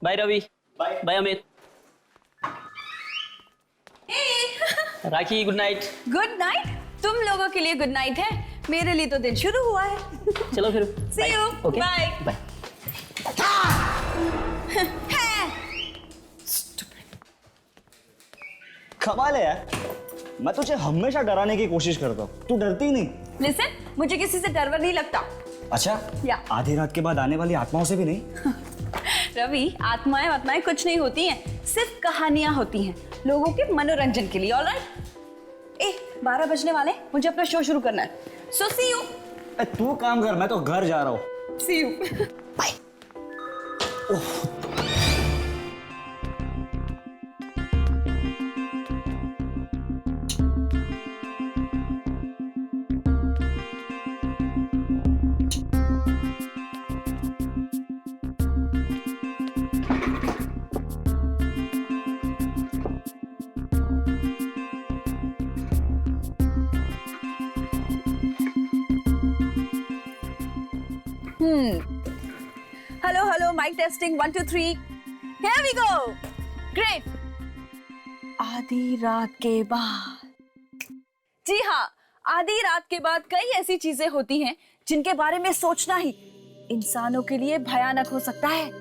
Bye Ravi. Bye bye Amit. Rakhi good night. Good night. तुम लोगों के लिए गुड नाइट है, मेरे लिए तो दिन शुरू हुआ है। चलो फिर। See you. Bye bye. कमाल है यार, मैं तुझे हमेशा डराने की कोशिश करता हूँ, तू डरती ही नहीं। लिसन, मुझे किसी से डर नहीं लगता। अच्छा? या आधी रात के बाद आने वाली आत्माओं से भी नहीं? रवि, आत्माएं कुछ नहीं होती हैं, सिर्फ कहानियां होती हैं लोगों के मनोरंजन के लिए। ऑलराइट। 12 बजने वाले, मुझे अपना शो शुरू करना है। So see you. तू काम कर, मैं तो घर जा रहा हूँ। See you. Bye. Hello hello, mike testing 1 2 3। Here we go. Great. आधी रात के बाद। जी हाँ, आधी रात के बाद कई ऐसी चीजें होती हैं जिनके बारे में सोचना ही इंसानों के लिए भयानक हो सकता है।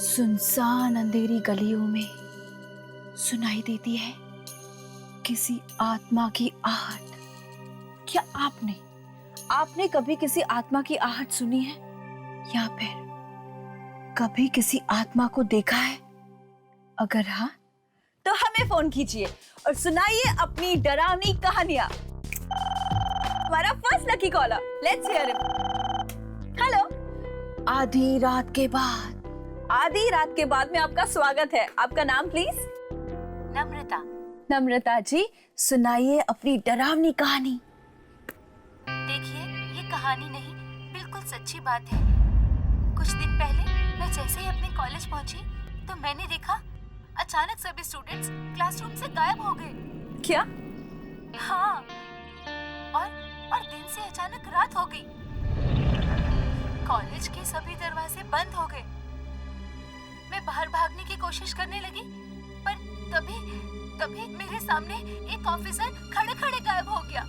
सुनसान अंधेरी गलियों में सुनाई देती है किसी आत्मा की आहट। क्या आपने कभी किसी आत्मा की आहट सुनी है, या फिर कभी किसी आत्मा को देखा है? अगर हाँ, तो हमें फोन कीजिए और सुनाइए अपनी डरावनी कहानियां। हमारा first lucky caller, let's hear him. Hello. आधी रात के बाद में आपका स्वागत है। आपका नाम प्लीज? नम्रता। नम्रता जी, सुनाइए अपनी डरावनी कहानी। देखिए, ये कहानी नहीं, बिल्कुल सच्ची बात है। कुछ दिन पहले मैं जैसे ही अपने कॉलेज पहुंची तो मैंने देखा अचानक सभी स्टूडेंट्स क्लासरूम से गायब हो गए। क्या? हाँ, और दिन से अचानक रात हो गई। कॉलेज के सभी दरवाजे बंद हो गए। मैं बाहर भागने की कोशिश करने लगी, पर तभी मेरे सामने एक ऑफिसर खड़े गायब हो गया।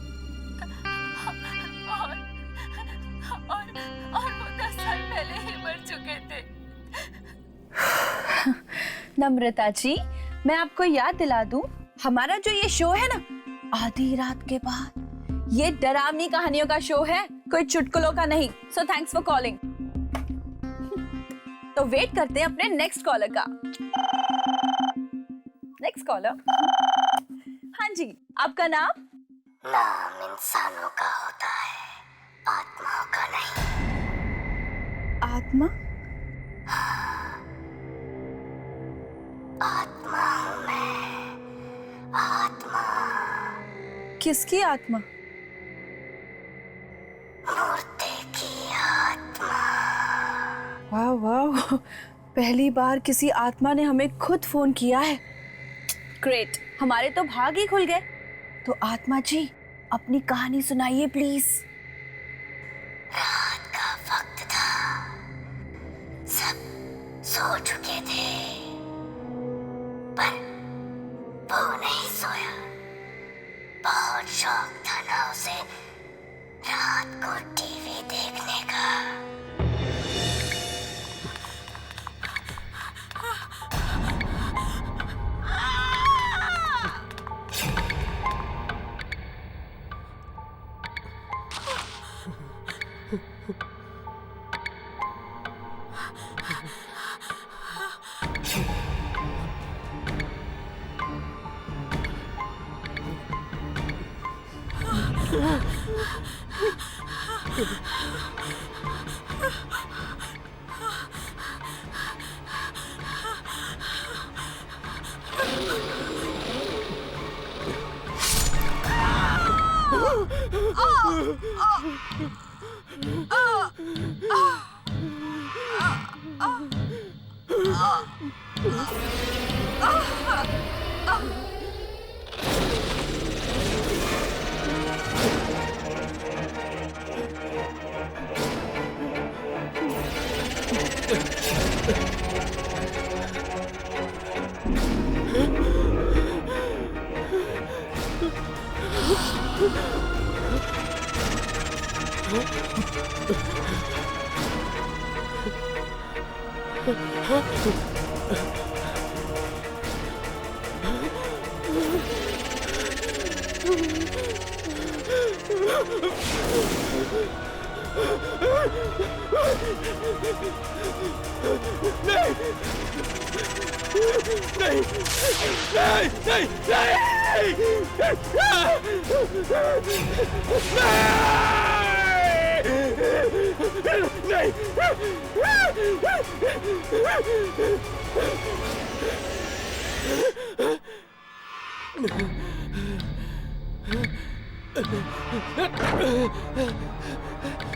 और वो 10 साल पहले ही मर चुके थे। नम्रता जी, मैं आपको याद दिला दूं, हमारा जो ये शो है ना, आधी रात के बाद, ये डरावनी कहानियों का शो है, कोई चुटकुलों का नहीं। So thanks for calling. तो वेट करते हैं अपने नेक्स्ट कॉलर का। Next collar. हाँ जी, आपका नाम? नाम इंसानों का होता है, आत्माओं का नहीं। आत्मा? आत्मा हूँ मैं, आत्मा। किसकी आत्मा? मूर्ति की आत्मा। वाह वाह, पहली बार किसी आत्मा ने हमें खुद फोन किया है। ग्रेट, हमारे तो भाग ही खुल गए। तो आत्मा जी, अपनी कहानी सुनाइए प्लीज। रात का वक्त था, सब सो चुके थे, पर वो नहीं सोया। बहुत शौक था ना उसे रात को टीवी देखने का।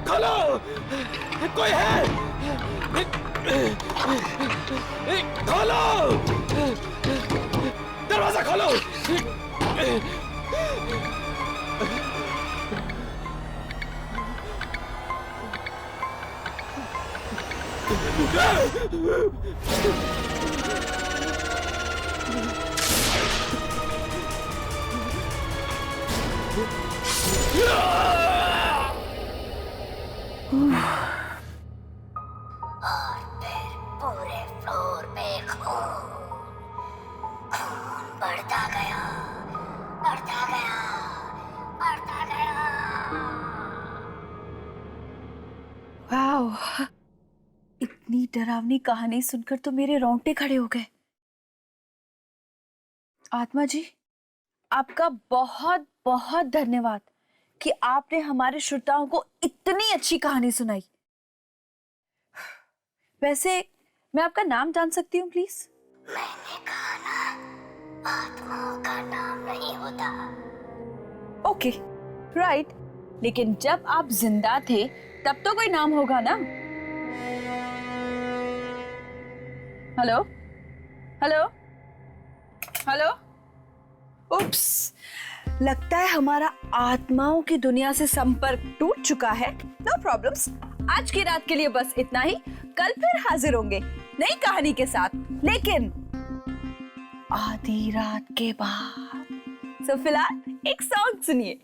खोलो, कोई है? खोलो, दरवाजा खोलो। और फिर पूरे फ्लोर पे खून बढ़ता गया, बढ़ता गया, बढ़ता गया। वाओ, इतनी डरावनी कहानी सुनकर तो मेरे रोंगटे खड़े हो गए। आत्मा जी, आपका बहुत बहुत धन्यवाद कि आपने हमारे श्रोताओं को इतनी अच्छी कहानी सुनाई। वैसे मैं आपका नाम जान सकती हूँ प्लीज? मैंने कहा ना, आत्माओं का नाम नहीं होता। Okay, right. लेकिन जब आप जिंदा थे तब तो कोई नाम होगा ना? Hello hello hello. उप्स, लगता है हमारा आत्माओं की दुनिया से संपर्क टूट चुका है। नो प्रॉब्लम्स, आज की रात के लिए बस इतना ही। कल फिर हाजिर होंगे नई कहानी के साथ, लेकिन आधी रात के बाद। सो फिलहाल एक सॉन्ग सुनिए।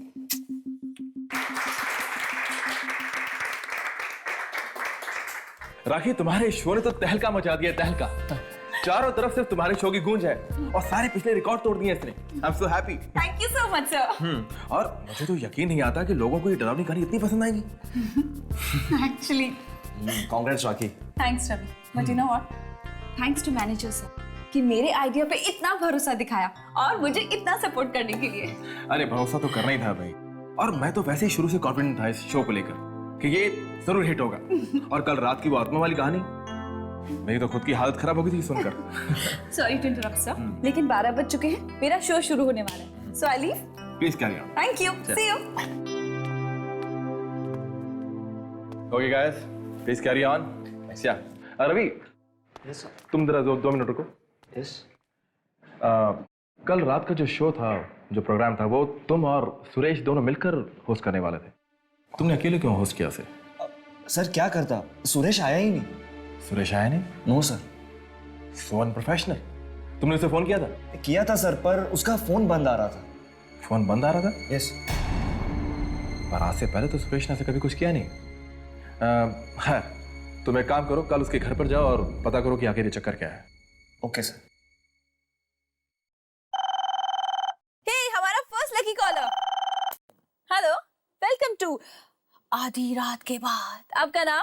राखी, तुम्हारे शो ने तो तहलका मचा दिया, तहलका। चारों तरफ सिर्फ तुम्हारे शो की गूंज है और सारे पिछले रिकॉर्ड तोड़ दिए इसने। I am so happy. Thank you so much sir. और मुझे तो यकीन नहीं आता कि लोगों को ये डरावनी कहानी इतनी पसंद आएगी। Actually congrats Rakhi. Thanks Ravi, but you know what, thanks to manager sir कि मेरे आइडिया पे इतना भरोसा दिखाया और मुझे इतना सपोर्ट करने के लिए। अरे भरोसा तो करना ही था भाई, और मैं तो वैसे ही शुरू से कॉन्फिडेंट था इस शो को लेकर कि ये जरूर हिट होगा। और कल रात की वो आत्मा वाली कहानी, मेरी तो खुद की हालत खराब हो गई थी सुनकर। सॉरी टू इंटरप्ट सर, लेकिन 12 बज चुके हैं, मेरा शो शुरू होने वाला है। So I leave. Please carry on. Thank you, see you. Okay guys, please carry on. अच्छा रवि, यस तुम जरा 2 मिनट रुको। यस। कल रात का जो शो था, जो प्रोग्राम था, वो तुम और सुरेश दोनों मिलकर होस्ट करने वाले थे। तुमने अकेले क्यों होस्ट किया उसे? सर क्या करता, सुरेश आया ही नहीं। सुरेश आया नहीं? No sir. So unprofessional. तुमने उसे फोन किया था? किया था सर, पर उसका फोन बंद आ रहा था। फोन बंद आ रहा था? यस। पर आज से पहले तो सुरेश ने ऐसे कभी कुछ किया नहीं। है, तुम एक काम करो, कल उसके घर पर जाओ और पता करो कि आखिर ये चक्कर क्या है। Okay sir. हे, हमारा first lucky caller. Hello, welcome to आधी रात के बाद। आपका नाम?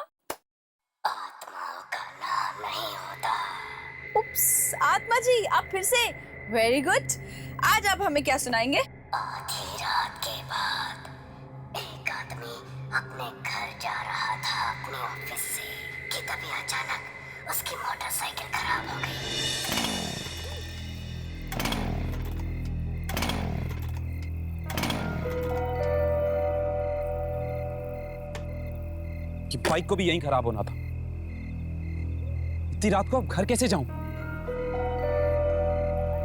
आत्माओं का नाम नहीं होता। उप्स, आत्मा जी आप फिर से। Very good. आज आप हमें क्या सुनाएंगे? आधी रात के बाद एक आदमी अपने घर जा रहा था अपने ऑफिस से कि तभी अचानक उसकी मोटरसाइकिल खराब हो गई। कि बाइक को भी यहीं खराब होना था। इतनी रात को अब घर कैसे जाऊं?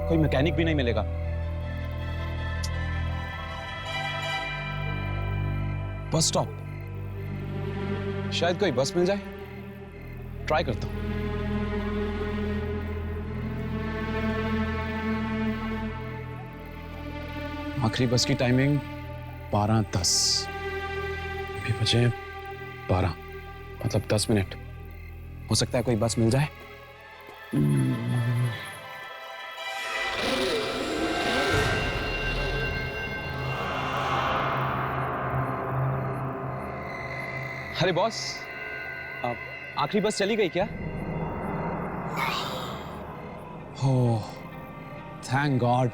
कोई मैकेनिक भी नहीं मिलेगा। बस स्टॉप, शायद कोई बस मिल जाए। ट्राई करता हूं। आखिरी बस की टाइमिंग 12:10। अभी बजे 12 मतलब 10 मिनट। हो सकता है कोई बस मिल जाए। अरे बॉस, आखिरी बस चली गई क्या? ओह, थैंक गॉड।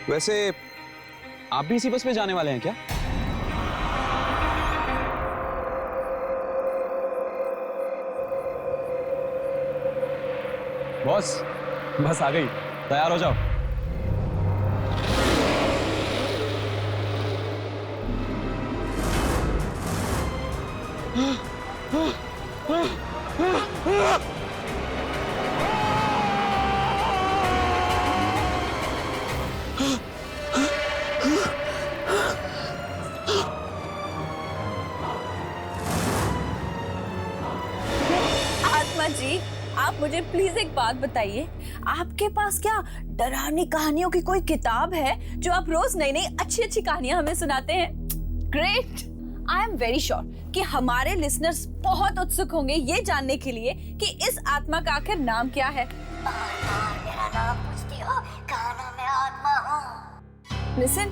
वैसे आप भी इसी बस में जाने वाले हैं क्या? बॉस, बस आ गई, तैयार हो जाओ। आत्मा जी, आप मुझे प्लीज एक बात बताइए, आपके पास क्या डरावनी कहानियों की कोई किताब है जो आप रोज नई नई अच्छी अच्छी कहानियां हमें सुनाते हैं? Great. I am very sure कि हमारे लिसनर्स बहुत उत्सुक होंगे ये जानने के लिए कि इस आत्मा का आखिर नाम क्या है। मेरा नाम पूछती हो, कहा ना मैं आत्मा हूँ। लिसन,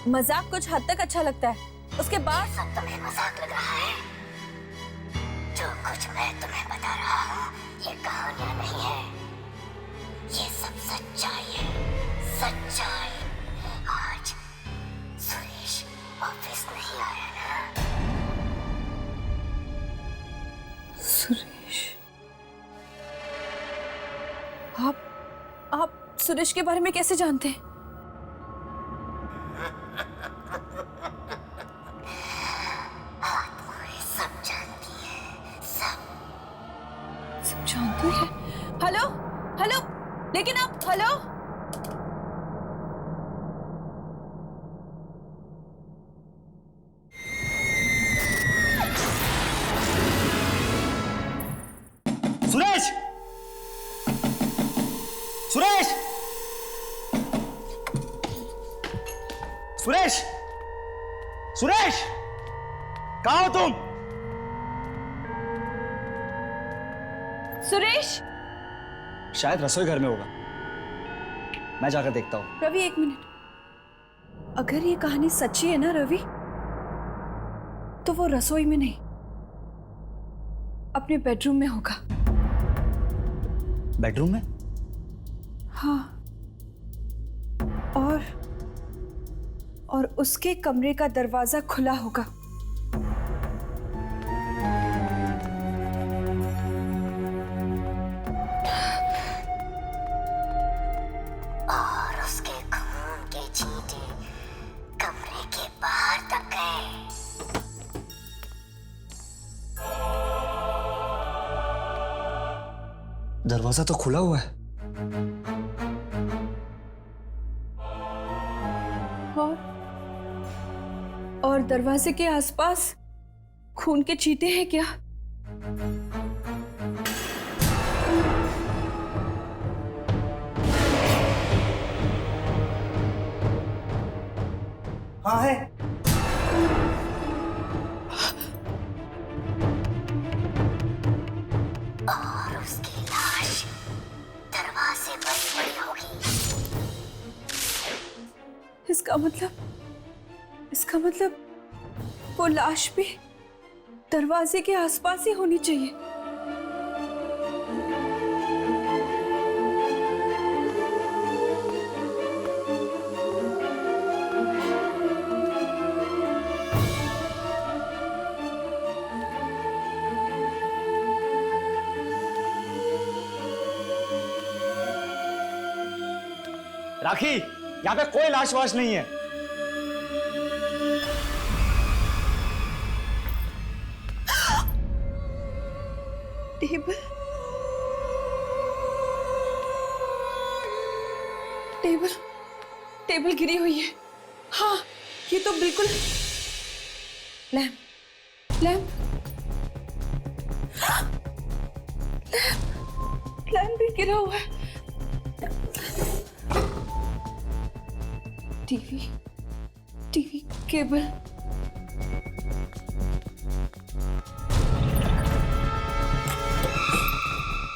मजाक कुछ हद तक अच्छा लगता है, उसके बाद सब तुम्हें मजाक लग रहा है? जो कुछ मैं तुम्हें बता रहा हूँ ये कहानियां नहीं है, ये सब सच्चाई है, सच्चाई। आज सुरेश ऑफिस नहीं आया ना? सुरेश, आप सुरेश के बारे में कैसे जानते हैं? आत्माएं सब जानती है, सब। सब जानते हैं? हेलो हेलो, लेकिन आप हेलो। सुरेश! सुरेश! सुरेश! सुरेश! कहाँ हो तुम? सुरेश! शायद रसोई घर में होगा, मैं जाकर देखता हूँ। रवि, एक मिनट। अगर ये कहानी सच्ची है ना रवि, तो वो रसोई में नहीं, अपने बेडरूम में होगा। बेडरूम में? हाँ, और उसके कमरे का दरवाजा खुला होगा। और उसके खून के छींटे कमरे के बाहर तक गए। दरवाजा तो खुला हुआ है। और दरवाजे के आसपास खून के छींटे हैं क्या? हाँ है। और उसकी लाश दरवाजे पर पड़ी होगी। इसका मतलब वो लाश भी दरवाजे के आसपास ही होनी चाहिए। राखी, यहाँ पे कोई लाश वाश नहीं है। टेबल टेबल टेबल गिरी हुई है। हाँ, ये तो बिल्कुल लैम्प लैम्प लैम्प भी गिरा हुआ है। TV TV cable.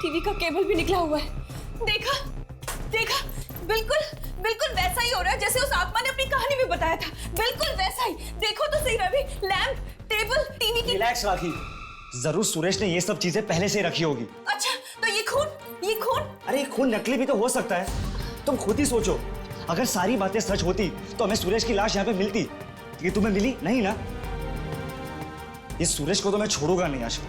टीवी का केबल भी निकला हुआ है। देखा देखा, बिल्कुल बिल्कुल वैसा ही हो रहा है जैसे उस आत्मा ने अपनी कहानी में बताया था। बिल्कुल वैसा ही। देखो तो सही रवि, लैंप, टेबल, टीवी की। रिलैक्स राखी, जरूर सुरेश ने ये सब चीजें पहले से रखी होगी। अच्छा, तो ये खून, ये खून। अरे खून नकली भी तो हो सकता है। तुम खुद ही सोचो, अगर सारी बातें सच होती तो हमें सुरेश की लाश यहाँ पे मिलती। ये तुम्हें मिली नहीं ना? इस सुरेश को तो मैं छोड़ूंगा नहीं आज।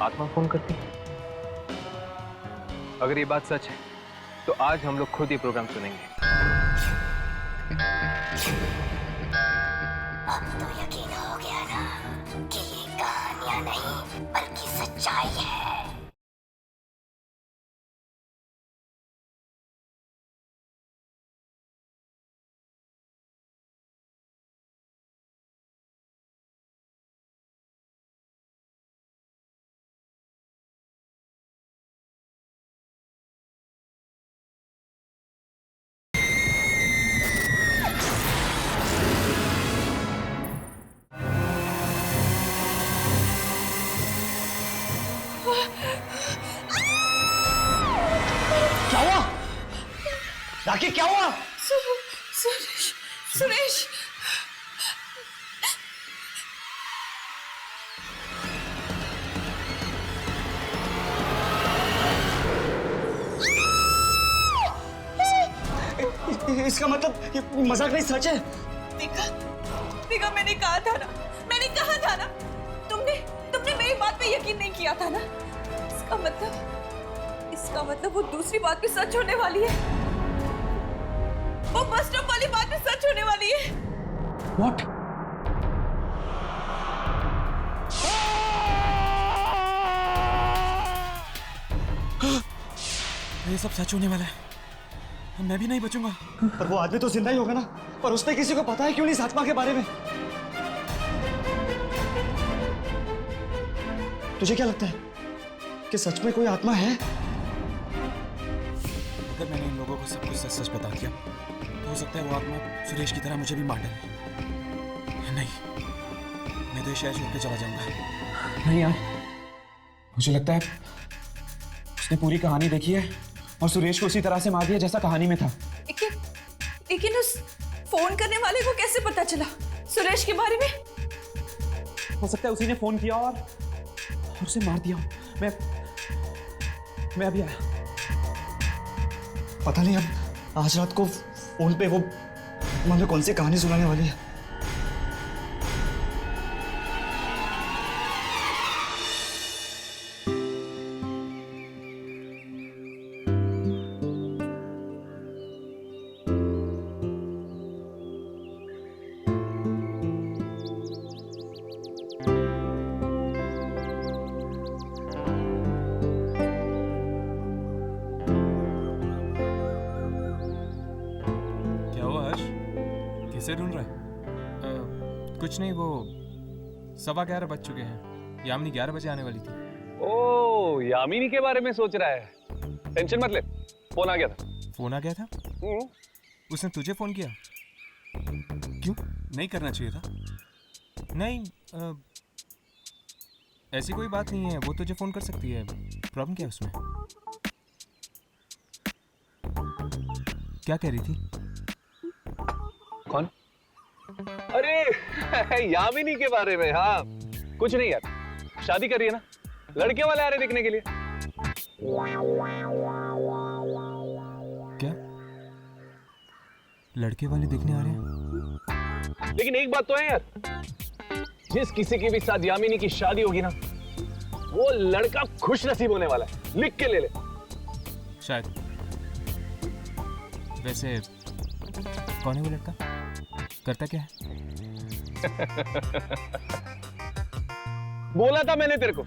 आत्मा फोन करती? अगर ये बात सच है तो आज हम लोग खुद ये प्रोग्राम सुनेंगे। अब तो यकीन हो गया ना कि ये कहानियां नहीं बल्कि सच्चाई है। क्या हुआ राखी, क्या हुआ? सुरेश, सुरेश। इसका मतलब ये मजाक नहीं, सच है। देखा देखा, मैंने कहा था ना, मैंने कहा था ना। तुमने तुमने मेरी बात पे यकीन नहीं किया था ना। इसका मतलब वो दूसरी बात भी सच होने वाली है। वो बस स्टॉप वाली बात भी सच होने वाली है। What? ये सब सच होने वाला है। मैं भी नहीं बचूंगा। पर वो आदमी तो जिंदा ही होगा ना। पर उसने किसी को पता है क्यों नहीं इस आत्मा के बारे में? तुझे क्या लगता है कि सच में कोई आत्मा है? अगर मैंने इन लोगों को सब कुछ सच सच बता दिया तो हो सकता है वो आत्मा सुरेश की तरह मुझे भी मार डाले। नहीं, मैं तो ये शहर छोड़ के चला जाऊंगा। नहीं यार, मुझे लगता है उसने पूरी कहानी देखी है और सुरेश को उसी तरह से मार दिया जैसा कहानी में था। लेकिन उस फोन करने वाले को कैसे पता चला सुरेश के बारे में? हो सकता है उसी ने फोन किया और उसे मार दिया। मैं अभी आया। पता नहीं अब आज रात को फोन पे वो हमें कौन सी कहानी सुनाने वाली है। किसे ढूंढ रहा है? कुछ नहीं, वो 11:15 बज चुके हैं। यामिनी 11 बजे आने वाली थी। ओ, यामिनी के बारे में सोच रहा है। टेंशन मत ले, फोन आ गया था। फोन आ गया था? उसने तुझे फोन किया? क्यों? नहीं करना चाहिए था। नहीं, ऐसी कोई बात नहीं है, वो तुझे फोन कर सकती है। प्रॉब्लम क्या है उसमें? क्या कह रही थी? कौन? अरे यामिनी के बारे में। हाँ, कुछ नहीं यार, शादी कर रही है ना, लड़के वाले आ रहे देखने के लिए। क्या लड़के वाले देखने आ रहे हैं? लेकिन एक बात तो है यार, जिस किसी की भी साथ यामिनी की शादी होगी ना, वो लड़का खुश नसीब होने वाला है। लिख के ले ले। शायद। वैसे कौन है वो लड़का, करता क्या है? बोला था मैंने तेरे को,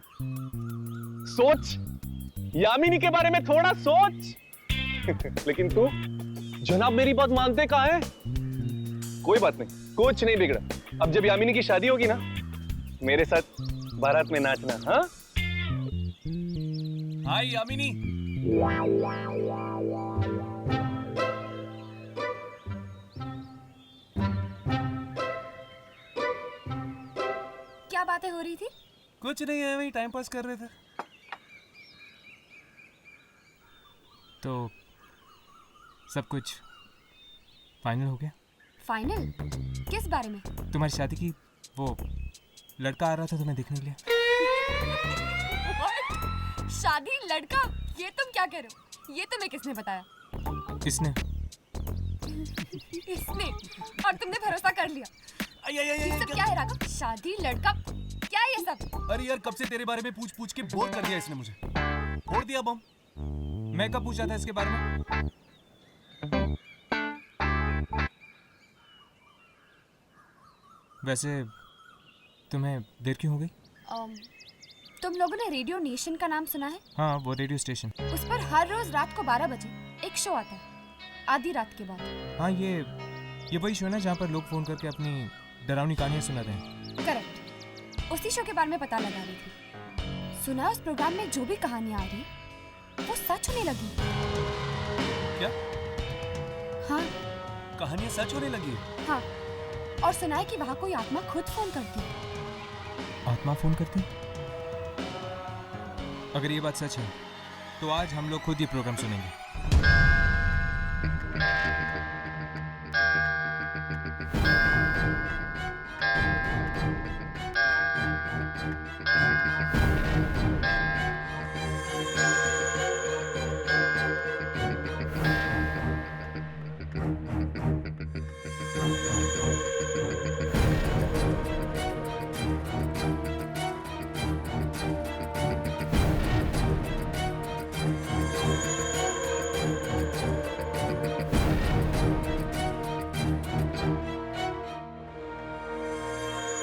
सोच, यामिनी के बारे में थोड़ा सोच। लेकिन तू जनाब मेरी बात मानते कहाँ है? कोई बात नहीं, कुछ नहीं बिगड़ा। अब जब यामिनी की शादी होगी ना, मेरे साथ बारात में नाचना। हाँ हाय यामिनी। क्या बातें हो रही थी? कुछ नहीं है, वही टाइम पास कर रहे थे। तो सब कुछ फाइनल हो गया? फाइनल? किस बारे में? तुम्हारी शादी की वो लड़का आ रहा था तुम्हें देखने के लिए। शादी लड़का? ये तुम क्या कह रहे हो? ये तुम्हें किसने बताया? किसने? इसने। और तुमने भरोसा कर लिया। ये सब क्या है राघव? शादी लड़का क्या है ये सब? अरे यार, कब से तेरे बारे में पूछ पूछ के बोर कर दिया इसने मुझे। फोड़ दिया बम। मैं कब पूछा था इसके बारे में? वैसे तुम्हें देर क्यों हो गई? तुम लोगों ने रेडियो नेशन का नाम सुना है? हाँ, वो रेडियो स्टेशन। उस पर हर रोज रात को 12 बजे एक शो आता है, आधी रात के बाद। हाँ, ये वही शो है ना जहाँ पर लोग फोन करके अपनी डरावनी कहानियां सुनाते हैं। करेक्ट। उसी शो के बारे में पता लगा रही थी। सुना उस प्रोग्राम में जो भी कहानियां आ रही वो सच होने लगी। क्या? हाँ, कहानियां सच होने लगी? हाँ। और सुना है कि वहाँ कोई आत्मा खुद फोन करती है। आत्मा फोन करती? अगर ये बात सच है तो आज हम लोग खुद ये प्रोग्राम सुनेंगे।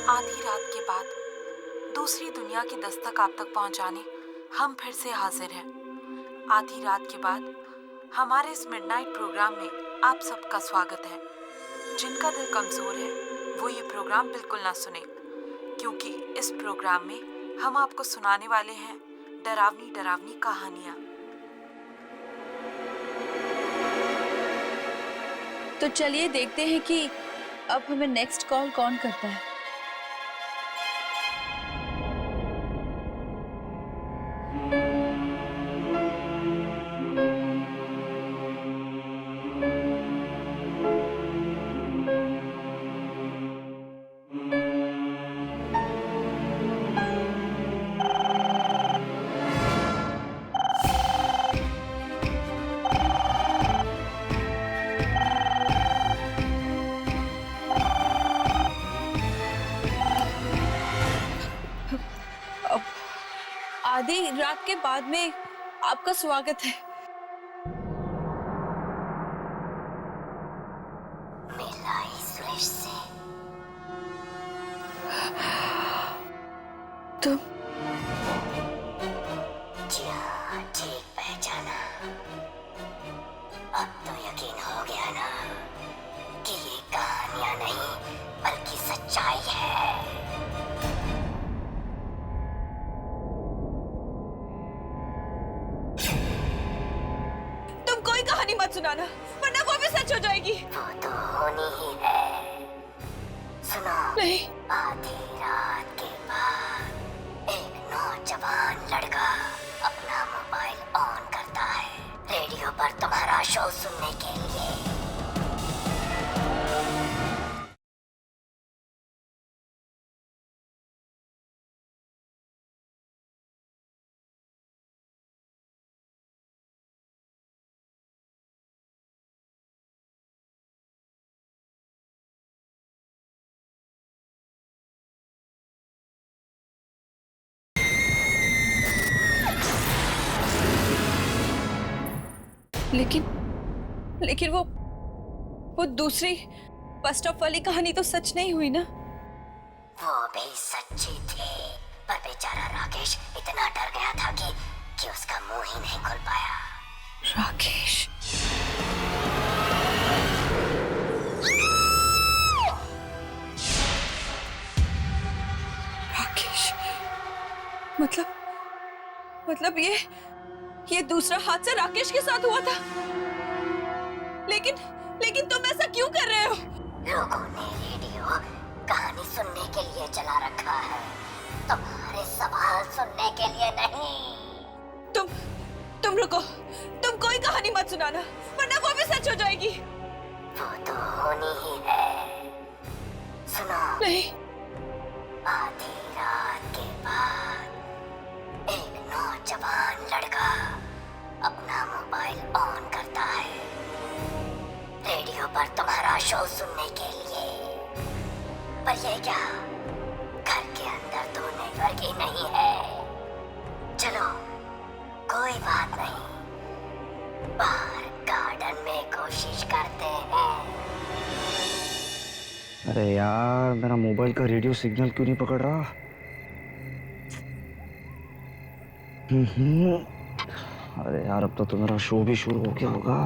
आधी रात के बाद दूसरी दुनिया की दस्तक आप तक पहुंचाने हम फिर से हाजिर हैं। आधी रात के बाद हमारे इस मिडनाइट प्रोग्राम में आप सबका स्वागत है। जिनका दिल कमजोर है वो ये प्रोग्राम बिल्कुल ना सुने, क्योंकि इस प्रोग्राम में हम आपको सुनाने वाले हैं डरावनी डरावनी कहानियां। तो चलिए देखते हैं कि अब हमें नेक्स्ट कॉल कौन करता है। आधी रात के बाद में आपका स्वागत है। मिलाई सुरेश से। तुम? जी हाँ, ठीक पहचाना। अब तो यकीन हो गया ना कि ये कहानियां नहीं बल्कि सच्चाई है। कहानी मत सुनाना, वरना वो भी सच हो जाएगी। वो तो होनी ही है। सुनो। नहीं। आधी रात के बाद एक नौजवान लड़का अपना मोबाइल ऑन करता है रेडियो पर तुम्हारा शो सुनने के लिए। लेकिन वो दूसरी बस स्टॉप वाली कहानी तो सच नहीं हुई ना? वो भी सच्ची थी, पर बेचारा राकेश इतना डर गया था कि उसका मुंह ही नहीं खुल पाया। राकेश? राकेश मतलब ये दूसरा हादसा राकेश के साथ हुआ था। लेकिन तुम ऐसा क्यों कर रहे हो? लोगों ने रेडियो कहानी सुनने के लिए चला रखा है, तुम्हारे सवाल सुनने के लिए नहीं। तुम रुको, तुम कोई कहानी मत सुनाना, वरना वो भी सच हो जाएगी। वो तो होनी ही है। सुनो। नहीं। आधी रात के बाद एक नौजवान लड़का अपना मोबाइल ऑन करता है रेडियो पर तुम्हारा शो सुनने के लिए। पर ये क्या, घर के अंदर तो नेटवर्क ही नहीं है। चलो कोई बात नहीं, बाहर गार्डन में कोशिश करते हैं। अरे यार, मेरा मोबाइल का रेडियो सिग्नल क्यों नहीं पकड़ रहा? अरे यार, अब तो मेरा शो भी शुरू हो गया होगा।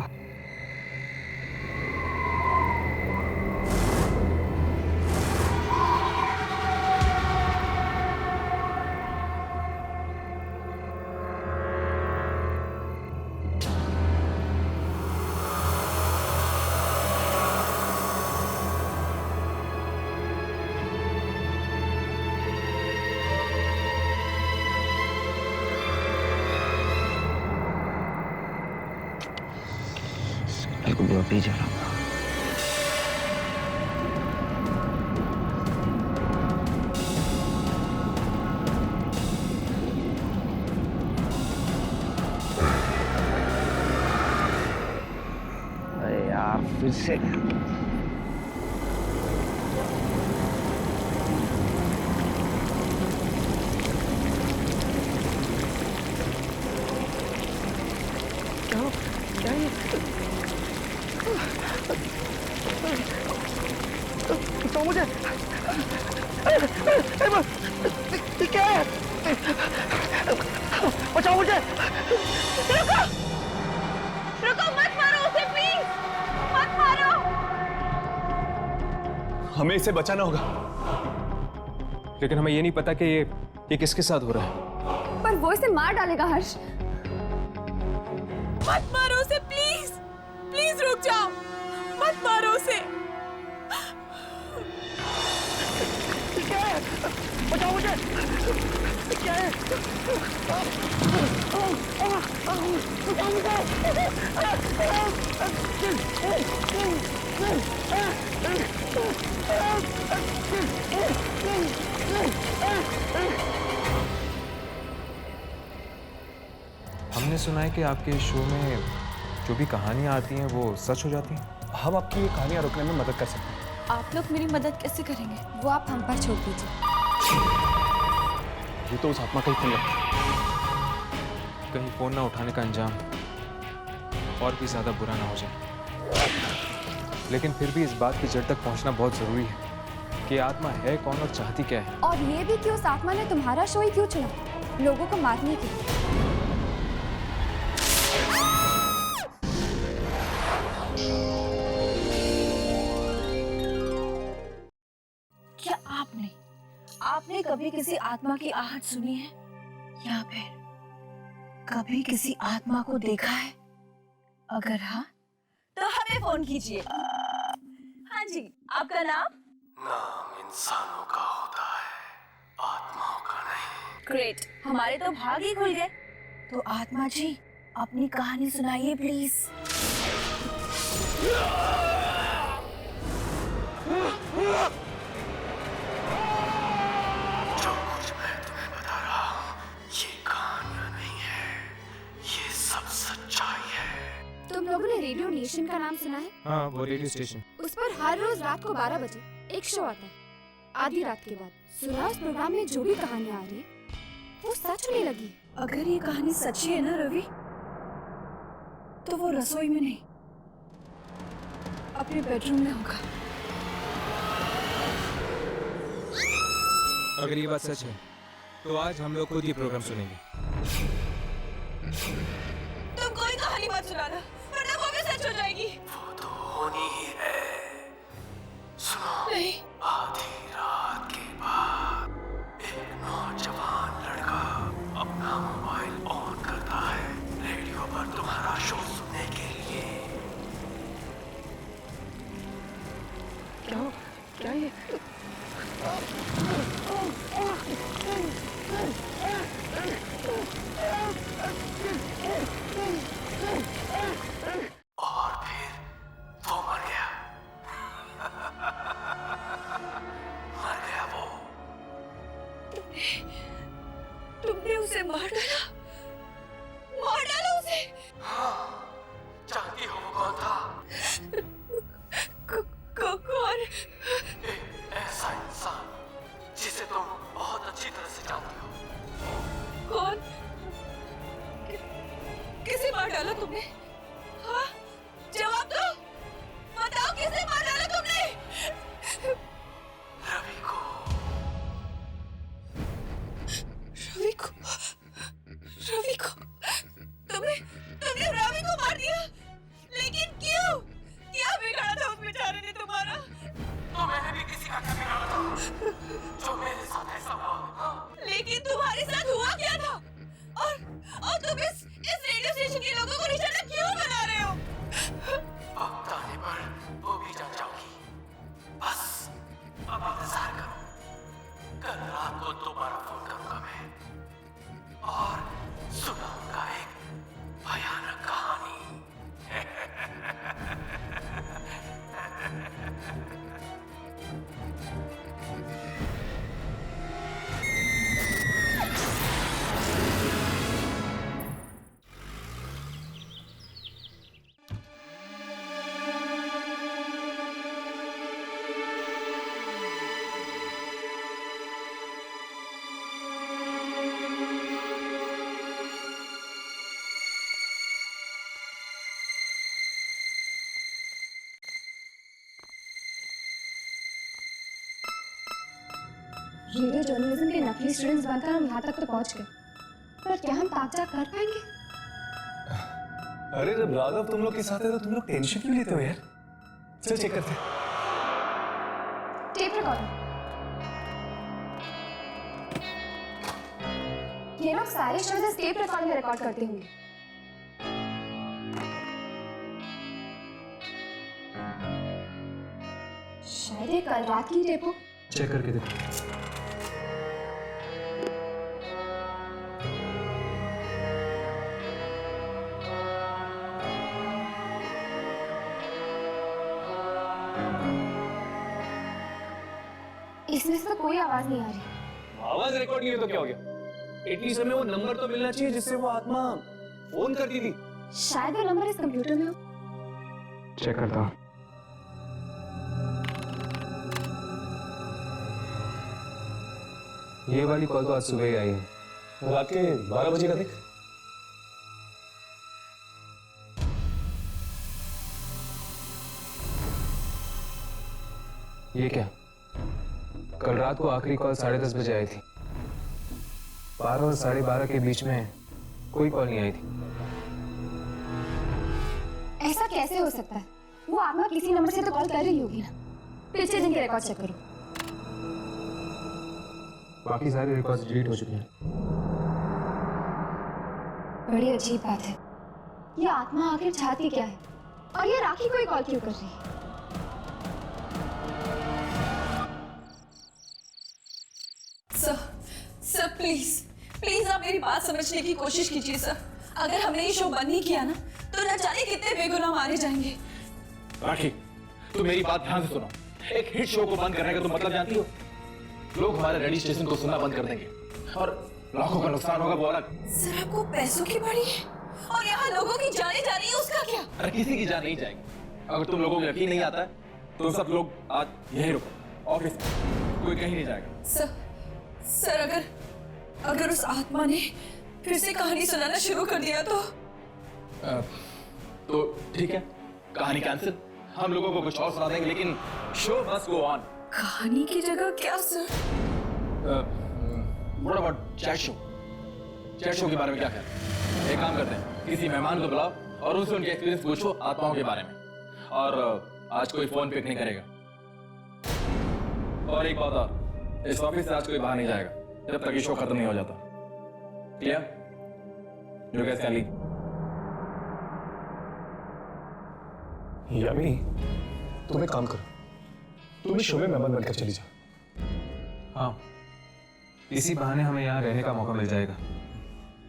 पी जा रहा था। अरे यार, फिर से तो मुझे क्या है? बचाओ मुझे। रुको, मत मारो उसे, प्लीज मत मारो। हमें इसे बचाना होगा, लेकिन हमें ये नहीं पता कि ये किसके साथ हो रहा है। पर वो इसे मार डालेगा हर्ष। मत मारो उसे, प्लीज प्लीज रुक जाओ, मत मारो उसे। बचाओ मुझे। क्या है? हमने सुना है कि आपके शो में जो भी कहानियां आती हैं वो सच हो जाती हैं। हम आपकी ये कहानियां रोकने में मदद कर सकते हैं। आप लोग मेरी मदद कैसे करेंगे? वो आप हम पर छोड़ दीजिए। ये तो उस आत्मा का ही फोन है। कहीं फोन ना उठाने का अंजाम और भी ज्यादा बुरा ना हो जाए। लेकिन फिर भी इस बात की जड़ तक पहुंचना बहुत जरूरी है कि आत्मा है कौन और चाहती क्या है। और ये भी कि उस आत्मा ने तुम्हारा शो ही क्यों चुना, लोगों को मारने के लिए। क्या आपने कभी किसी आत्मा की आहट सुनी है, या फिर कभी किसी आत्मा को देखा है? अगर हाँ, तो हमें फोन कीजिए। हाँ जी, आपका नाम? नाम इंसानों का होता है, आत्माओं का नहीं। ग्रेट, हमारे तो भाग ही खुल गए। तो आत्मा जी, अपनी कहानी सुनाइए प्लीज। जो कुछ मैं तुम्हें बता रहा हूँ, ये कहानियां नहीं है, ये सब सच्चाई है। तुम लोगों ने रेडियो नेशन का नाम सुना है? हाँ, वो रेडियो स्टेशन। उस पर हर रोज रात को 12 बजे एक शो आता है, आधी रात के बाद। सुना उस प्रोग्राम में जो भी कहानियां आ रही है वो सच होने लगी। अगर ये कहानी सच्ची है ना रवि, तो वो रसोई में नहीं, अपने बेडरूम में होगा। अगर ये बात सच है तो आज हम लोग खुद ये प्रोग्राम सुनेंगे। तुम कोई कहानी मत सुनाना, वरना वो भी सच हो जाएगी। वो तो होनी ही है। सुनो, नहीं, आधी रात के बाद एक नौजवान लड़का अपना मोबाइल ऑन करता है रेडियो पर तुम्हारा शो सुनने के लिए। क्या ये? और फिर वो मर गया। मर गया वो। तुमने उसे मार डाला? मार डाला उसे? हाँ, जानती हो वो कौन था? कौन? एक ऐसा इंसान जिसे तुम बहुत अच्छी तरह से जानती हो। कौन? किसे मार डाला तुमने? हाँ, जवाब दो। बताओ किसे मार डाला तुमने? रवि को। रवि को? रवि को? तुमने रवि को मार दिया? लेकिन क्यों? क्या बिगाड़ा था उस बेचारे ने तुम्हारा? तो मैंने भी किसी का क्या बिगाड़ा था जो मेरे साथ ऐसा हुआ। लेकिन तुम्हारे साथ हुआ क्या था? और तुम इस रेडियो स्टेशन के लोगों को निशाना क्यों बना रहे हो? वक्त आने पर वो भी जान जाओगी। बस अब इंतजार करो। कल रात को दोबारा फोन करूंगा मैं और सुनाऊंगा एक भयानक कहानी। रेडियो जर्नलिज्म के नकली स्टूडेंट्स बनकर हम यहाँ तक तो पहुँच गए, पर क्या हम ताकचा कर पाएंगे? अरे जब राघव तुम लोग के साथ है तो तुम लोग टेंशन क्यों लेते हो यार? चल चेक करते हैं। Tape recorder. ये लोग सारे शोज इस टेप रिकॉर्ड में रिकॉर्ड करते होंगे। शायद ये कल रात की टेप हो। चेक करके देखो। इसमें से तो कोई आवाज नहीं आ रही। आवाज रिकॉर्ड नहीं है तो क्या हो गया? एटलीस्ट हमें वो नंबर तो मिलना चाहिए जिससे वो आत्मा फोन करती थी। शायद वो नंबर इस कंप्यूटर में हो। चेक करता हूँ। ये वाली कॉल तो आज सुबह ही आई है। रात के 12 बजे का देख। ये क्या? कल रात को आखिरी कॉल 10:30 बजे आई थी। 12 और 12:30 के बीच में कोई कॉल नहीं आई थी। ऐसा कैसे हो सकता है? वो आत्मा किसी नंबर से तो कॉल कर रही होगी ना। पिछले दिन के रिकॉर्ड चेक करो। बाकी सारे रिकॉर्ड्स डिलीट हो चुके हैं। बड़ी अजीब बात है। ये आत्मा आखिर चाहती क्या है? और ये राखी को ही कॉल क्यों कर रही है? सर प्लीज आप मेरी बात समझने की कोशिश कीजिए सर। अगर हमने ये शो बंद नहीं किया ना तो न जाने कितने बेगुनाह मारे जाएंगे। राखी, तुम मेरी बात ध्यान से सुनो। एक हिट शो को बंद करने का तुम मतलब जानती हो? लोग हमारे रेडियो स्टेशन को सुनना बंद कर देंगे और लाखों का नुकसान होगा वो अलग। सर आपको पैसों की पड़ी है और यहाँ लोगों की जाने जा रही है, उसका क्या? अरे किसी की जान नहीं जाएगी। अगर तुम लोगों को यकीन नहीं आता है तो सब लोग आज यही रुको, ऑफिस कोई कहीं नहीं जाएगा। सर अगर उस आत्मा ने फिर से कहानी सुनाना शुरू कर दिया तो? तो ठीक है, कहानी कैंसिल, हम लोगों को कुछ और सुना देंगे, लेकिन शो मस्ट गो ऑन। कहानी की जगह क्या sir? What about chat show? Chat show के बारे में क्या ख्याल है? एक काम करते हैं, किसी मेहमान को बुलाओ और उनसे उनके एक्सपीरियंस पूछो आत्माओं के बारे में। और आज कोई फोन पिक नहीं करेगा। और एक बात और, इस ऑफिस से आज कोई बाहर नहीं जाएगा जब तक ये शो खत्म नहीं हो जाता। Clear? You guys can leave. Yami, तुम एक काम करो, तुम इस शो में मेहमान बनकर चली जाओ। हाँ, इसी बहाने हमें यहाँ रहने का मौका मिल जाएगा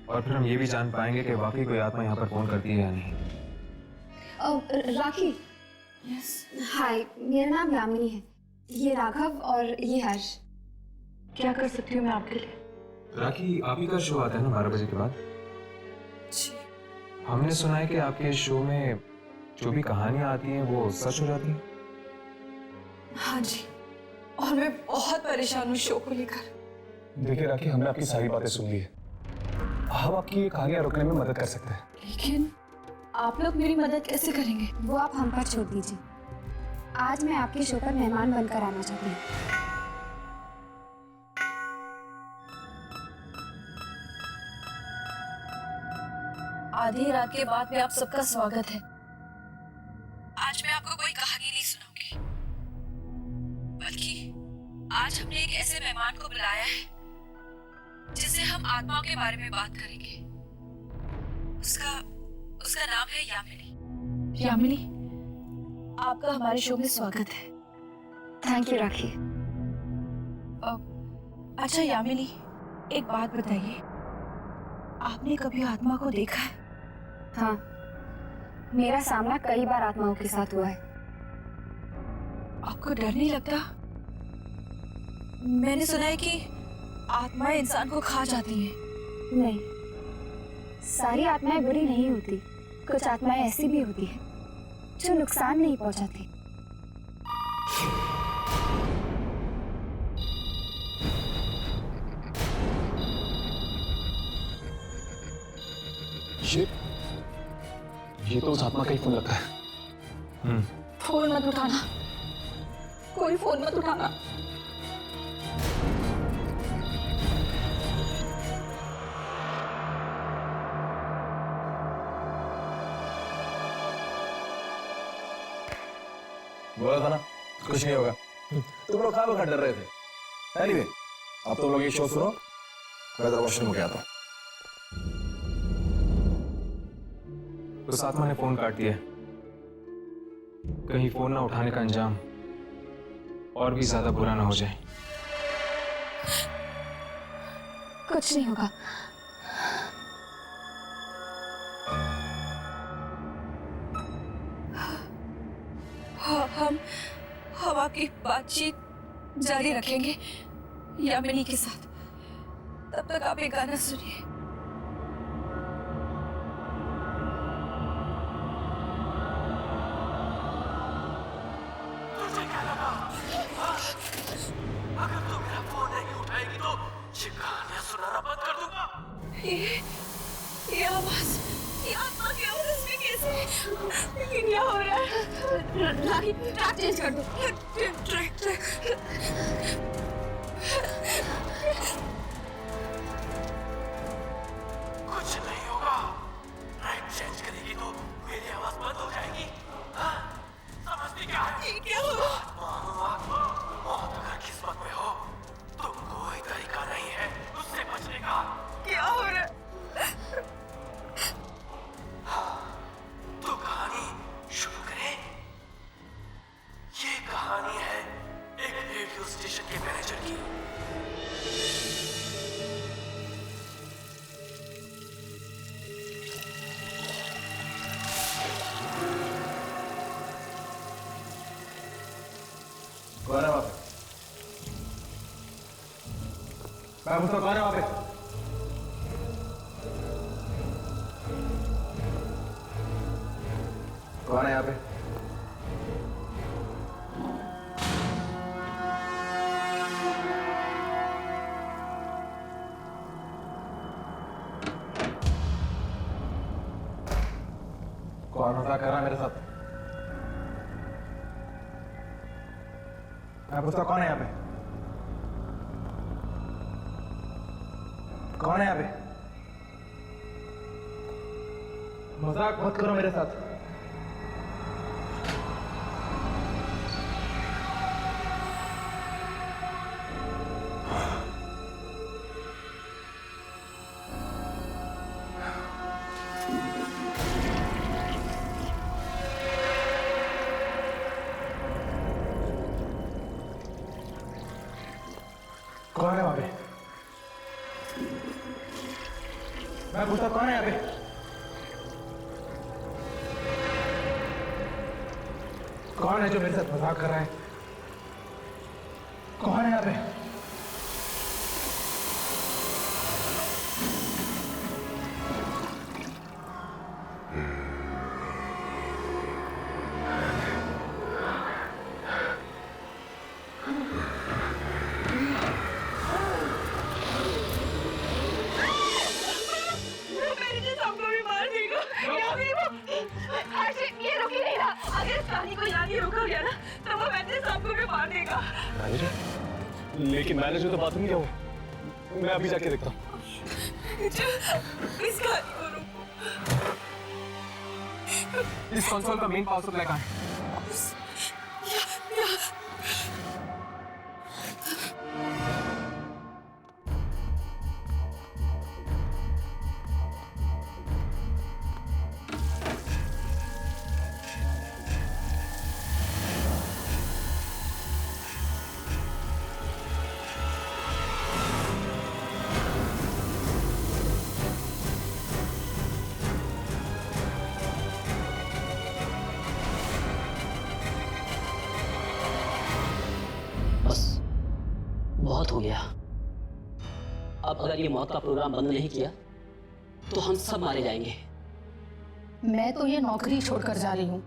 और फिर हम ये भी जान पाएंगे कि वाकई कोई आत्मा यहाँ पर फोन करती है या नहीं। राखी। यस। हाय, मेरा नाम यामिनी है। ये राघव और ये हर्ष। क्या कर सकती हूँ मैं आपके लिए? राखी, आप ही का शो आता है ना 12 बजे के बाद? जी। हमने सुना है कि आपके शो में जो भी कहानियां आती हैं वो सच हो जाती हैं। हाँ जी, और मैं बहुत परेशान हूँ शो को लेकर। देखिए राखी, हमने आपकी सारी बातें सुन ली है। हम आपकी ये कहानियां रोकने में मदद कर सकते हैं। लेकिन आप लोग मेरी मदद कैसे करेंगे? वो आप हम पर छोड़ दीजिए। आज मैं आपके शो पर मेहमान बनकर आना चाहती हूँ। आधी रात के बाद में आप सबका स्वागत है। आज मैं आपको कोई कहानी नहीं सुनाऊंगी, बल्कि आज हमने एक ऐसे मेहमान को बुलाया है जिससे हम आत्माओं के बारे में बात करेंगे। उसका नाम है यामिनी। यामिनी, आपका हमारे शो में स्वागत है। थैंक यू राखी। अच्छा यामिनी, एक बात बताइए, आपने कभी आत्मा को देखा है? हाँ, मेरा सामना कई बार आत्माओं के साथ हुआ है। आपको डर नहीं लगता? मैंने सुना है कि आत्माएं इंसान को खा जाती हैं। नहीं, सारी आत्माएं बुरी नहीं होती। कुछ आत्माएं ऐसी भी होती हैं जो नुकसान नहीं पहुंचाती। ये तो उस आत्मा का ही फोन लगता है। फोन मत उठाना, कोई फोन मत उठाना। बोला था ना कुछ नहीं होगा। तुम लोग कहाँ डर रहे थे? एनीवे, अब तुम लोग ये शो सुनो, मैं जरा वॉशरूम हो गया था। उस आत्मा ने फोन काट दिया। कहीं फोन ना उठाने का अंजाम और भी ज्यादा बुरा ना हो जाए। कुछ नहीं होगा। हम आपकी बातचीत जारी रखेंगे यामिनी के साथ। तब तक आप एक गाना सुनिए। तुझे क्या लगा? अगर तू मेरा फोन नहीं उठाएगी तो ये कहानियां सुनाना बंद कर दूंगा। ये आवाज, ये आत्मा की आवाज इसमें कैसे? ये क्या हो रहा है? राखी, ट्रैक चेंज कर दो। ट्रैक। कुछ नहीं होगा। ट्रैक चेंज करेगी तो मेरी आवाज बंद हो जाएगी। हाँ? समझती क्या है? ये क्या हो रहा है? मौत अगर किस्मत में हो तो कोई तरीका नहीं है उससे बचने का। क्या हो रहा है? तो कहानी शुरू करें। ये कहानी है एक रेडियो स्टेशन के मैनेजर की। कौन है वहां पे? मैं पूछता कौन है वहां पे? कौन है यहाँ पे? कौन मजाक कर रहा है मेरे साथ? मैं पूछता कौन है यहाँ पे? कौन है यहाँ पे? मजाक मत करो मेरे साथ। कौन है वहां पे? मैं पूछता कौन है यहाँ पे? कौन है जो मेरे साथ मजाक कर रहा है? कौन है यहाँ पे? ये रुक ही नहीं रहा। अगर इस कहानी को यहाँ नहीं रोका गया ना तो वो वैसे सबको भी मार देगा। मैनेजर? लेकिन मैनेजर तो बाथरूम गया हूँ। मैं अभी जाके देखता हूँ। इस कहानी को रोको। इस कंसोल का मेन पावर सप्लाई कहाँ है? बहुत हो गया। अब अगर ये मौत का प्रोग्राम बंद नहीं किया तो हम सब मारे जाएंगे। मैं तो ये नौकरी छोड़कर जा रही हूँ।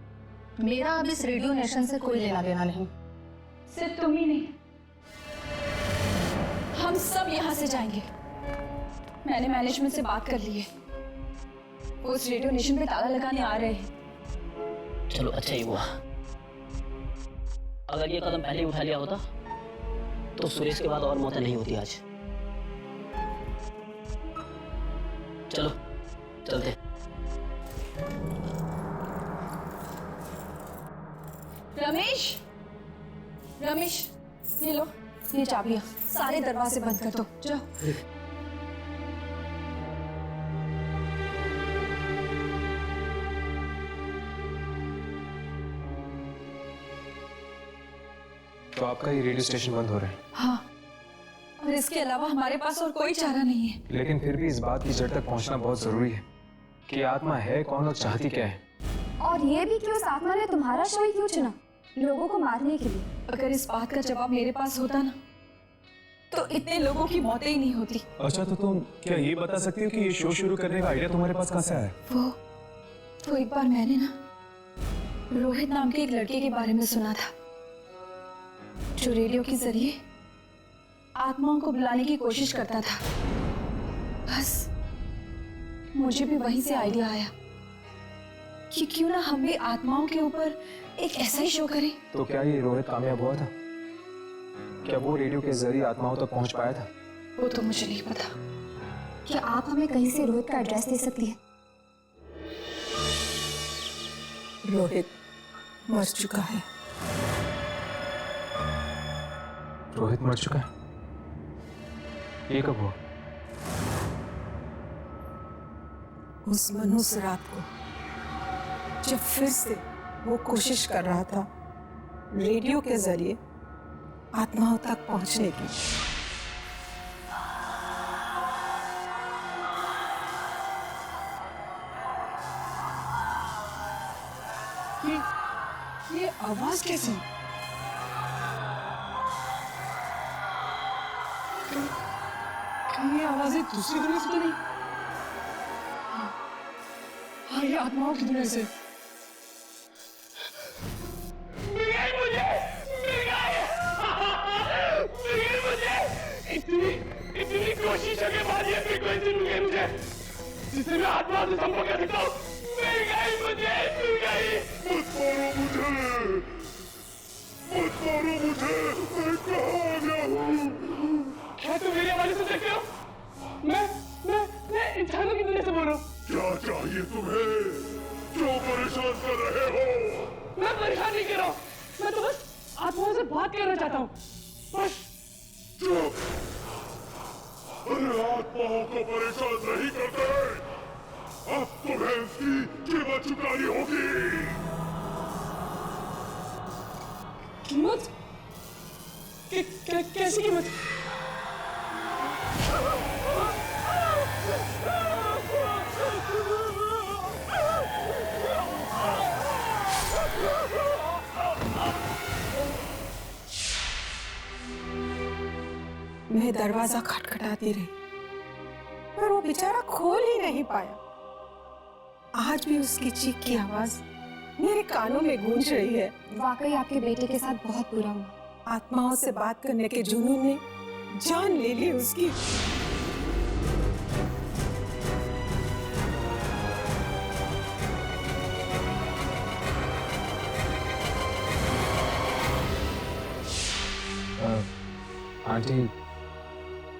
मेरा अब इस रेडियो नेशन से कोई लेना देना नहीं। सिर्फ तुम ही नहीं, हम सब यहाँ से जाएंगे। मैंने मैनेजमेंट से बात कर ली है, वो उस रेडियो नेशन पे ताला लगाने आ रहे हैं। चलो अच्छा ही हुआ। अगर ये कदम पहले उठा लिया होता तो सुरेश के बाद और मौतें नहीं होती आज। चलो चलते। रमेश, रमेश ये लो, ये चाबियां। सारे दरवाजे बंद कर दो, जाओ। तो आपका ये रेडियो स्टेशन बंद हो रहा है? हाँ, और इसके अलावा हमारे पास और कोई चारा नहीं है। लेकिन फिर भी इस बात की जड़ तक पहुंचना बहुत जरूरी है कि आत्मा है कौन और चाहती क्या है। और ये भी कि उस आत्मा ने तुम्हारा शव ही क्यों चुना लोगों को मारने के लिए? अगर इस बात का जवाब मेरे पास होता ना तो इतने लोगों की मौतें ही नहीं होती। अच्छा, तो तुम क्या ये बता सकती हो कि ये शो शुरू करने का आइडिया तुम्हारे पास कहाँ से आया? वो एक बार मैंने ना रोहित नाम के एक लड़के के बारे में सुना था जो रेडियो के जरिए आत्माओं को बुलाने की कोशिश करता था। बस मुझे भी वहीं से आइडिया आया कि क्यों ना हम भी आत्माओं के ऊपर एक ऐसा ही शो करें। तो क्या ये रोहित कामयाब हुआ था? क्या वो रेडियो के जरिए आत्माओं तक पहुंच पाया था? वो तो मुझे नहीं पता। क्या आप हमें कहीं से रोहित का एड्रेस दे सकती हैं? रोहित मर चुका है। रोहित मर चुका है? ये कब हुआ? उस मनुष्य रात को जब फिर से वो कोशिश कर रहा था रेडियो के जरिए आत्माओं तक पहुंचने की। ये आवाज कैसी? ये आवाजें दूसरी दुनिया से तो नहीं? हाँ, ये आत्माओं की दुनिया से। इतनी कोशिशों के बाद ये फ्रीक्वेंसी मिल गई मुझे। जिसे मैं आत्मा से संपर्क कर सकता हूँ। मिल गई मुझे, मिल गई। मत मारो मुझे, मत मारो मुझे, मैं कहाँ गया हूँ? क्या तुम मेरी आवाज़ सुन सकते हो? मैं इंसानों की दुनिया से बोल रहा हूँ। क्या चाहिए तुम्हें? क्यों परेशान कर रहे हो? मैं परेशान नहीं कर रहा हूँ, मैं तो बस आत्माओं से बात करना चाहता हूँ, बस। चुप! अरे आत्माओं को परेशान नहीं करते, अब तुम्हें इसकी कीमत चुकानी होगी। कीमत? कैसी कीमत? मैं दरवाजा खटखटाती रही पर वो बेचारा खोल ही नहीं पाया। आज भी उसकी चीख की आवाज मेरे कानों में गूंज रही है। वाकई आपके बेटे के साथ बहुत बुरा हुआ। आत्माओं से बात करने के जुनून ने जान ले ली उसकी। आंटी,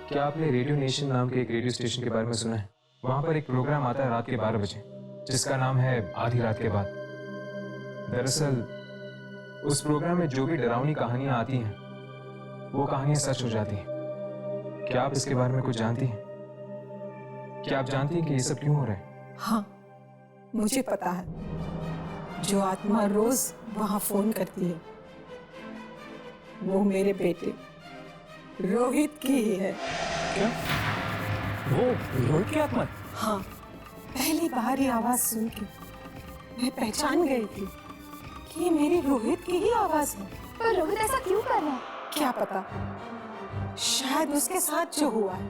क्या आपने रेडियो नेशन नाम के एक रेडियो स्टेशन के बारे में सुना है? वहाँ पर एक प्रोग्राम आता है रात के 12 बजे जिसका नाम है आधी रात के बाद। दरअसल उस प्रोग्राम में जो भी डरावनी कहानियां आती हैं वो कहानियां सच हो जाती हैं। क्या आप इसके बारे में कुछ जानती हैं? क्या आप जानती हैं कि ये सब क्यों हो रहा है? हाँ, मुझे पता है। जो आत्मा रोज वहां फोन करती है वो मेरे बेटे रोहित की ही है। क्या? वो रोहित की आत्मा? हाँ, पहली बार ये आवाज सुन के मैं पहचान गई थी कि ये मेरी रोहित की ही आवाज है। पर रोहित ऐसा क्यों कर रहा है? क्या पता, शायद उसके साथ जो हुआ है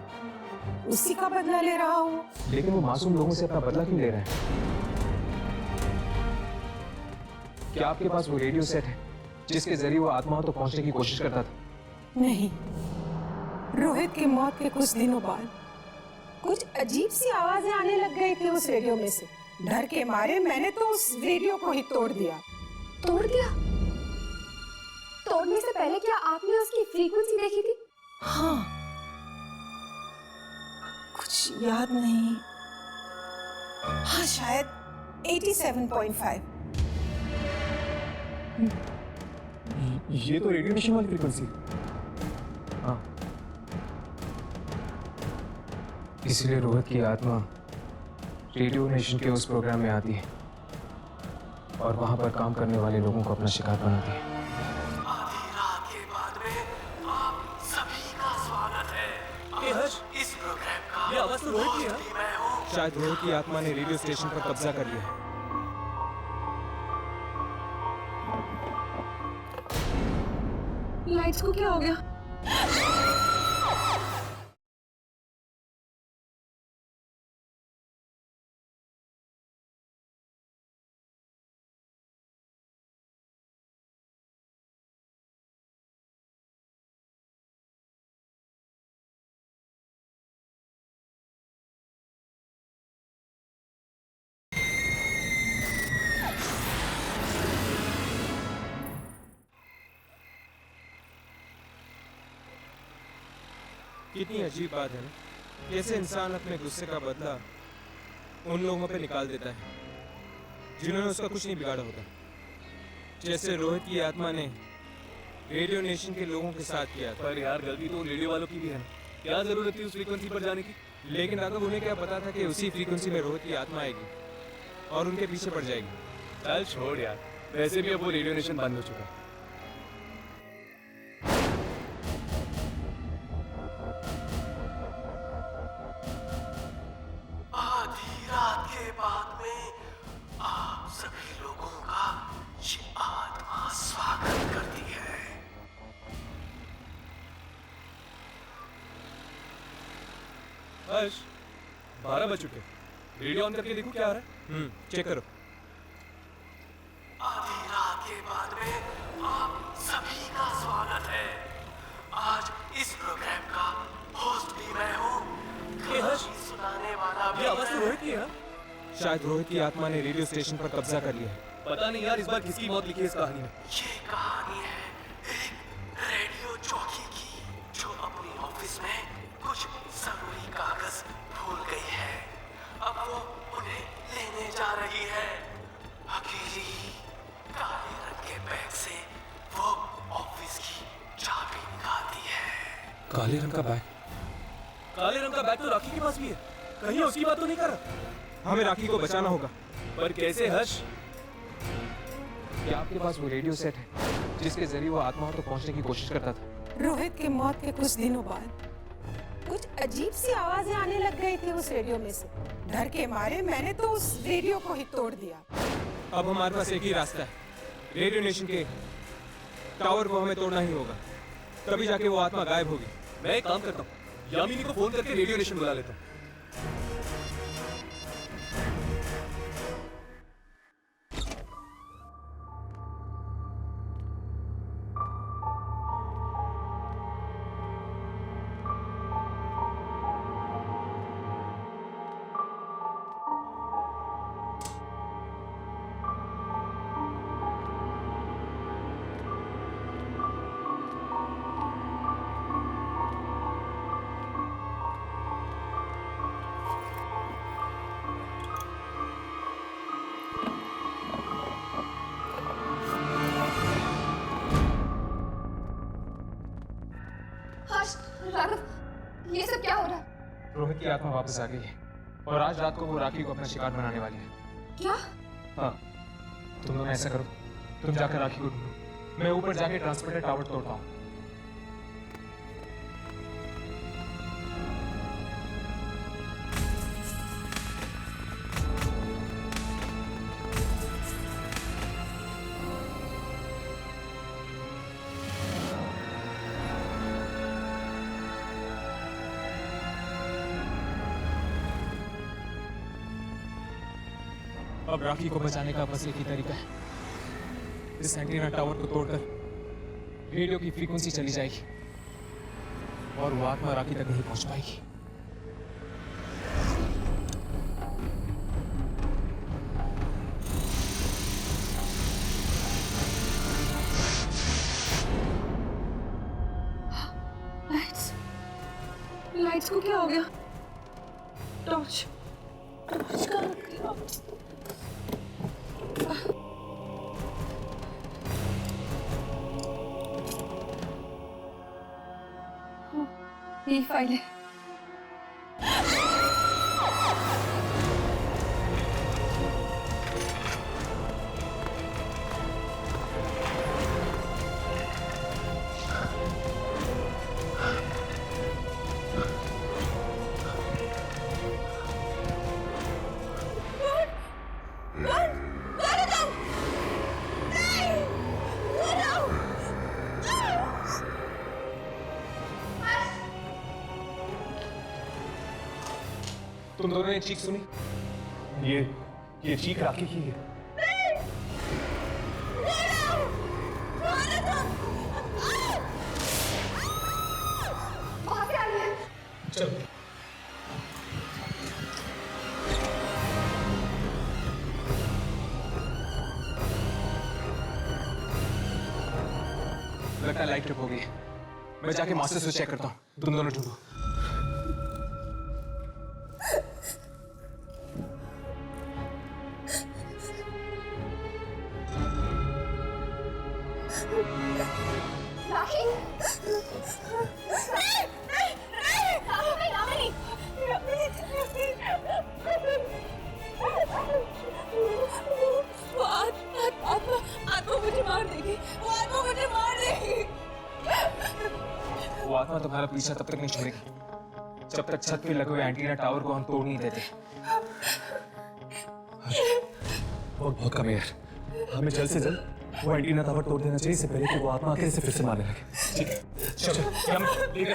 उसी का बदला ले रहा हो। लेकिन वो मासूम लोगों से अपना बदला क्यों ले रहा है? क्या आपके पास वो रेडियो सेट है जिसके जरिए वो आत्माओं तक पहुंचने की कोशिश करता था? नहीं, रोहित की मौत के कुछ दिनों बाद कुछ अजीब सी आवाजें आने लग गई थी उस रेडियो में से। डर के मारे मैंने तो उस रेडियो को ही तोड़ दिया। तोड़ दिया? तोड़ने से पहले क्या आपने उसकी फ्रीक्वेंसी देखी थी? हाँ, कुछ याद नहीं। हाँ, शायद 87.5। ये तो रेडियो नेशन वाली फ्रीक्वेंसी। हाँ, इसलिए रोहित की आत्मा रेडियो नेशन के उस प्रोग्राम में आती है और वहां पर काम करने वाले लोगों को अपना शिकार बनाती है। आधी रात के बाद में आप सभी का स्वागत है। इस प्रोग्राम का ये आवाज तो रोहित की है। मैं हूँ। शायद रोहित की आत्मा ने रेडियो स्टेशन पर कब्जा कर लिया है। लाइट्स को क्या हो गया? कितनी अजीब बात है ना, कैसे इंसान अपने गुस्से का बदला उन लोगों पे निकाल देता है जिन्होंने उसका कुछ नहीं बिगाड़ा होता। जैसे रोहित की आत्मा ने रेडियो नेशन के लोगों के साथ किया। पर यार गलती तो रेडियो वालों की भी है, क्या जरूरत थी उस फ्रीक्वेंसी पर जाने की? लेकिन राघव, उन्हें क्या पता था कि उसी फ्रीक्वेंसी में रोहित की आत्मा आएगी और उनके पीछे पड़ जाएगी। चल छोड़ यार, वैसे भी अब वो रेडियो नेशन बंद हो चुका है। आधी रात के बाद में आप सभी लोगों का ये आत्मा स्वागत करती है। हर्ष, 12 बज चुके, रेडियो ऑन करके देखो क्या आ रहा है। चेक करो। आधी रात के बाद में आप सभी का स्वागत है। आज इस प्रोग्राम का होस्ट भी मैं हूँ। सुनाने वाला भी ये आवाज तो रोहित की है। शायद रोहित की आत्मा ने रेडियो स्टेशन पर कब्जा कर लिया है। पता नहीं यार, इस बार किसकी मौत लिखी है इस कहानी में। ये कहानी है एक रेडियो जॉकी की, जो अपने ऑफिस में कुछ जरूरी कागज भूल गई है। अब वो उन्हें लेने जा रही है। अकेली काले रंग के बैग से वो ऑफिस की चाबी निकालती है। काले रंग का बैग? काले रंग का बैग तो राखी के पास भी है, कहीं उसकी बात तो नहीं कर रहा? हमें राखी को बचाना होगा। पर कैसे हर्ष? क्या आपके पास वो रेडियो सेट है जिसके जरिए वो आत्माओं तक पहुंचने की कोशिश करता था? रोहित की मौत के कुछ दिनों बाद कुछ अजीब सी आवाजें आने लग गई थी उस रेडियो में से। डर के मारे मैंने तो उस रेडियो को ही तोड़ दिया। अब हमारे पास एक ही रास्ता है, रेडियो नेशन के टावर को हमें तोड़ना ही होगा, तभी जाके वो आत्मा गायब होगी। मैं एक काम करता हूँ, यामिनी को फोन करके रेडियो नेशन बुला लेता हूँ। राघव, ये सब क्या हो रहा है? रोहित की आत्मा वापस आ गई है और आज रात को वो राखी को अपना शिकार बनाने वाली है। क्या? हाँ, तुम दोनों ऐसा करो, तुम जाकर राखी को ढूंढो, मैं ऊपर जाके ट्रांसमिटर टावर तोड़ता हूँ। अब राखी को बचाने का बस एक ही तरीका है, इस एंटीना टावर को तोड़कर रेडियो की फ्रीक्वेंसी चली जाएगी और वो आत्मा राखी तक नहीं पहुंच पाएगी। लाइट्स को क्या हो गया? टॉर्च कहाँ रख दिया? ये फाइल है। तुम दोनों ने चीख सुनी? ये चीख राखी की है। वहां से आ रही है। चलो। लगता है लाइट ट्रिप हो गई है। मैं जाके मास्टर स्विच चेक करता हूँ, तुम दोनों ढूंढो। राखी? आत्मा मुझे मार देगी। वो आत्मा मुझे मार देगी। वो आत्मा तुम्हारा पीछा तब तक नहीं छोड़ेगी जब तक छत पे लगे हुए एंटीना टावर को हम तोड़ नहीं देते। और बहुत कम यार, हमें जल्द से जल्द वो एंटीना टावर तोड़ देना चाहिए, इससे पहले कि वो आत्मा आके इसे फिर से मारने लगे। ठीक है, चलो हम लेकर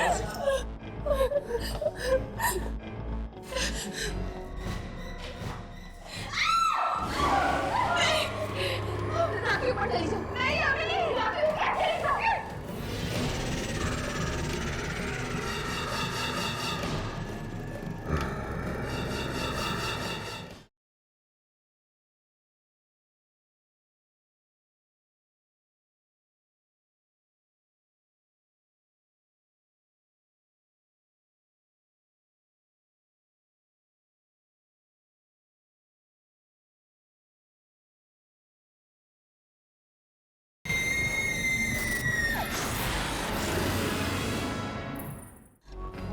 राखी ऊपर चली जाओ। नहीं यामिनी, राखी को कैसे ले जाओगे?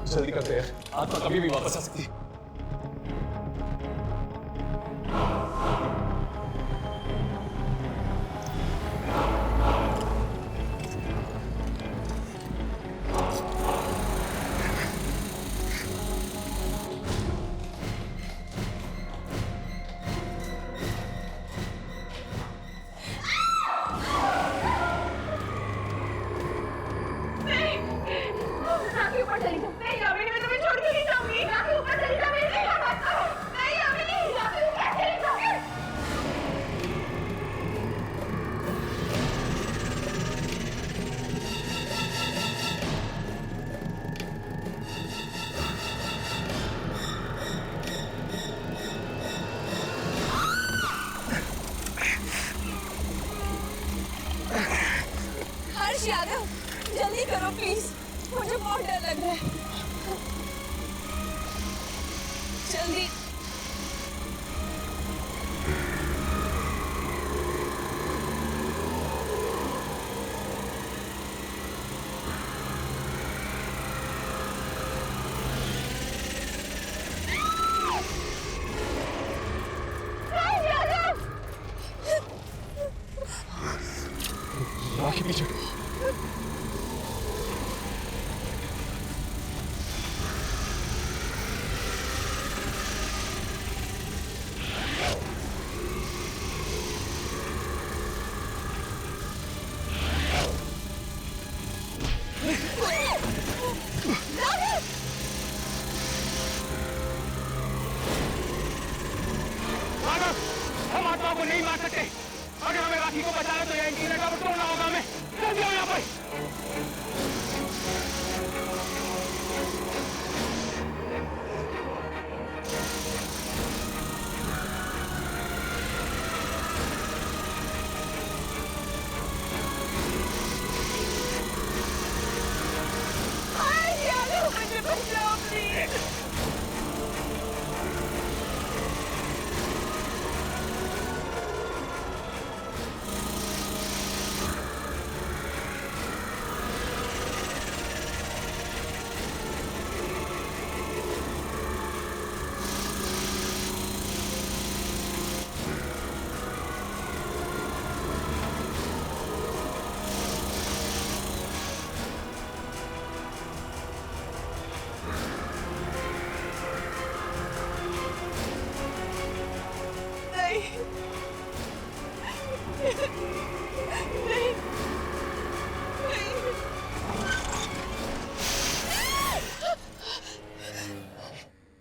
जल्दी करते हैं, आत्मा कभी भी वापस आ सकती है। हर्ष यादव, जल्दी करो प्लीज, मुझे बहुत डर लग रहा है। जल्दी। राखी पीछे। हम आत्मा को नहीं मार सकते। अगर हमें राखी को बचाना तो यह इंटीरियर का तोड़ना होगा हमें। जल्दी आओ यहाँ पर। मुझे बचाओ प्लीज।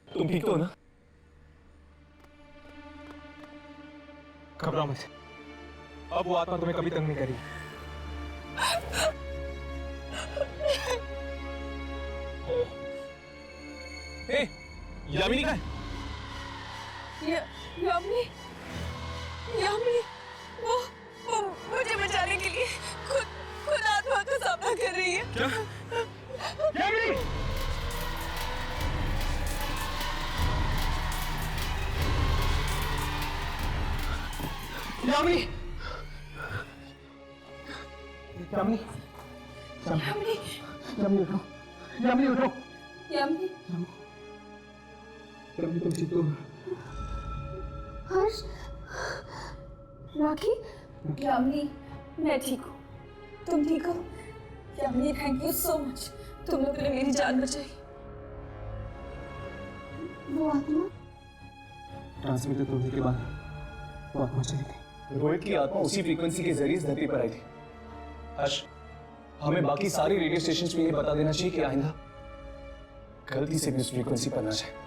तुम ठीक हो ना? घबराओ मत, अब वो आत्मा तुम्हें कभी तंग नहीं करेगी। यामिनी कहाँ है? यामिनी, यामिनी, वो मुझे बचाने के लिए खुद आत्मा का सामना कर रही है। क्या? यामिनी! यामिनी! यामिनी! यामिनी, यामिनी उठो! यामिनी उठो! यामिनी, यामिनी तुम ठीक हो? हर्ष, राखी, यामिनी, मैं ठीक हूँ। तुम ठीक हो? Yamini, thank you so much, तुम लोगों ने मेरी जान बचाई। वो आत्मा ट्रांसमीटर तोड़ने के बाद वो आत्मा चली गई। रोहित की आत्मा उसी फ्रीक्वेंसी के जरिए इस धरती पर आई थी। हर्ष, हमें बाकी सारी रेडियो स्टेशंस पे ये बता देना चाहिए कि आइंदा गलती से भी उस फ्रीक्वेंसी पर ना जाए।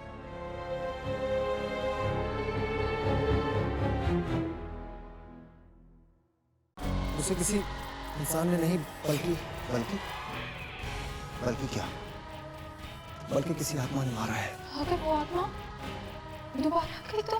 उसे किसी इंसान ने नहीं बल्कि क्या, बल्कि किसी आत्मा ने मारा है। अगर वो आत्मा दोबारा गई तो